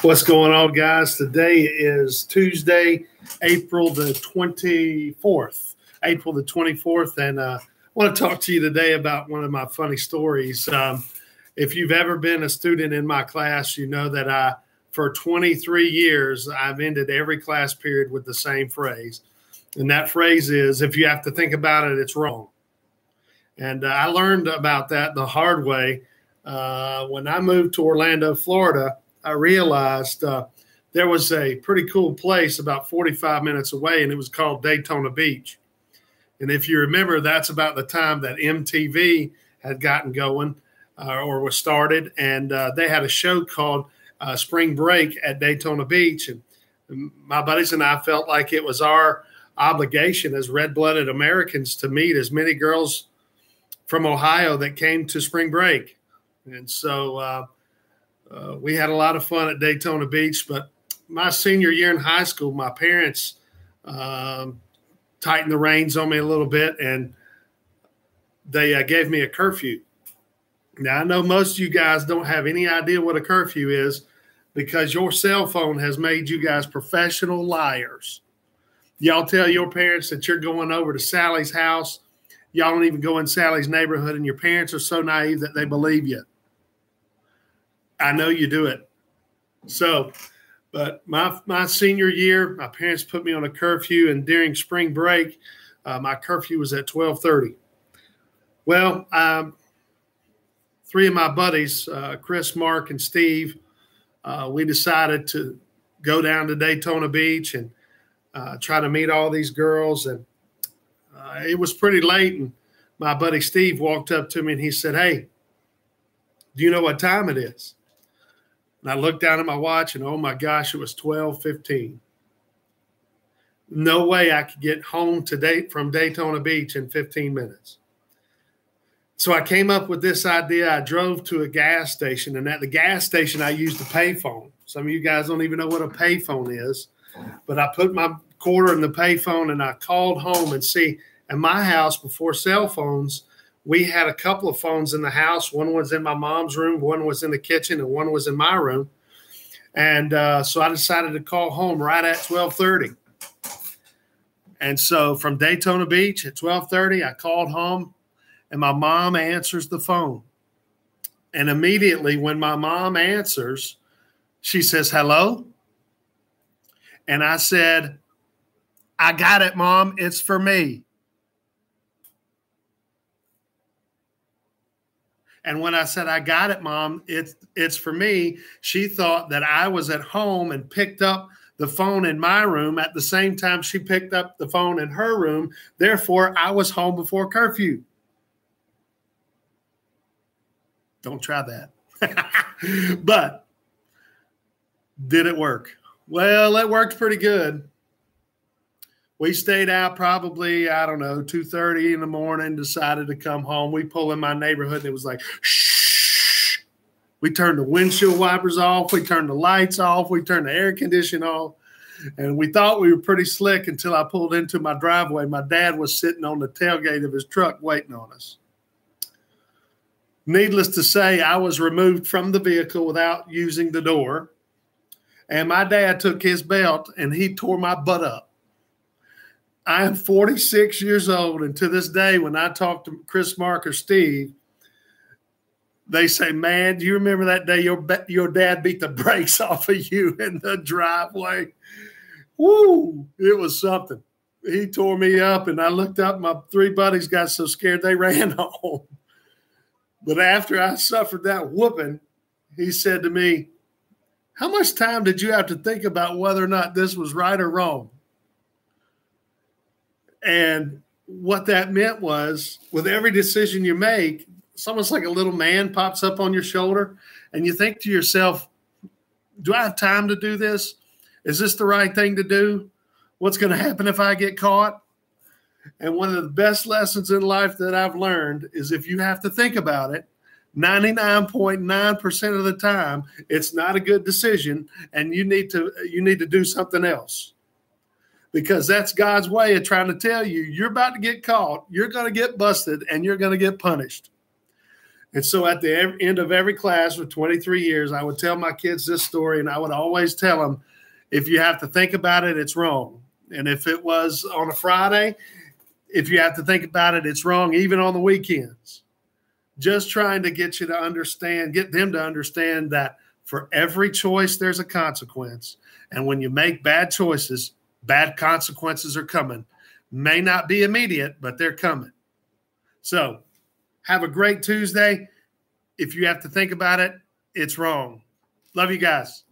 What's going on, guys? Today is Tuesday, April the 24th. And I want to talk to you today about one of my funny stories. If you've ever been a student in my class, you know that for 23 years, I've ended every class period with the same phrase. And that phrase is, if you have to think about it, it's wrong. And I learned about that the hard way. When I moved to Orlando, Florida, I realized there was a pretty cool place about 45 minutes away, and it was called Daytona Beach. And if you remember, that's about the time that MTV had gotten going or was started, and they had a show called Spring Break at Daytona Beach. And my buddies and I felt like it was our obligation as red-blooded Americans to meet as many girls from Ohio that came to Spring Break. And so we had a lot of fun at Daytona Beach, but my senior year in high school, my parents tightened the reins on me a little bit, and they gave me a curfew. Now, I know most of you guys don't have any idea what a curfew is because your cell phone has made you guys professional liars. Y'all tell your parents that you're going over to Sally's house. Y'all don't even go in Sally's neighborhood, and your parents are so naive that they believe you. I know you do it. So, but my senior year, my parents put me on a curfew, and during spring break, my curfew was at 12:30. Well, three of my buddies, Chris, Mark, and Steve, we decided to go down to Daytona Beach and try to meet all these girls. And it was pretty late, and my buddy Steve walked up to me and he said, "Hey, do you know what time it is?" And I looked down at my watch, and oh my gosh, it was 12:15. No way I could get home from Daytona Beach in 15 minutes. So I came up with this idea. I drove to a gas station, and at the gas station, I used a payphone. Some of you guys don't even know what a payphone is, but I put my quarter in the payphone, and I called home. And see, at my house, before cell phones, we had a couple of phones in the house. One was in my mom's room, one was in the kitchen, and one was in my room. And so I decided to call home right at 12:30. And so from Daytona Beach at 12:30, I called home, and my mom answers the phone. And immediately when my mom answers, she says, "Hello?" And I said, "I got it, Mom. It's for me." And when I said, "I got it, Mom, it's for me," she thought that I was at home and picked up the phone in my room at the same time she picked up the phone in her room. Therefore, I was home before curfew. Don't try that. But did it work? Well, it worked pretty good. We stayed out probably, 2:30 in the morning, decided to come home. We pull in my neighborhood, and it was like, shh. We turned the windshield wipers off. We turned the lights off. We turned the air conditioning off. And we thought we were pretty slick until I pulled into my driveway. My dad was sitting on the tailgate of his truck waiting on us. Needless to say, I was removed from the vehicle without using the door. And my dad took his belt, and he tore my butt up. I am 46 years old, and to this day, when I talk to Chris, Mark, or Steve, they say, "Man, do you remember that day your dad beat the brakes off of you in the driveway?" Woo! It was something. He tore me up, and I looked up. My three buddies got so scared they ran home. But after I suffered that whooping, he said to me, "How much time did you have to think about whether or not this was right or wrong?" And what that meant was, with every decision you make, it's almost like a little man pops up on your shoulder, and you think to yourself, do I have time to do this? Is this the right thing to do? What's going to happen if I get caught? And one of the best lessons in life that I've learned is if you have to think about it, 99.9% of the time, it's not a good decision, and you need to do something else. Because that's God's way of trying to tell you, you're about to get caught, you're going to get busted, and you're going to get punished. And so at the end of every class for 23 years, I would tell my kids this story, and I would always tell them, if you have to think about it, it's wrong. And if it was on a Friday, if you have to think about it, it's wrong, even on the weekends. Just trying to get you to understand, get them to understand that for every choice, there's a consequence. And when you make bad choices, bad consequences are coming. May not be immediate, but they're coming. So have a great Tuesday. If you have to think about it, it's wrong. Love you guys.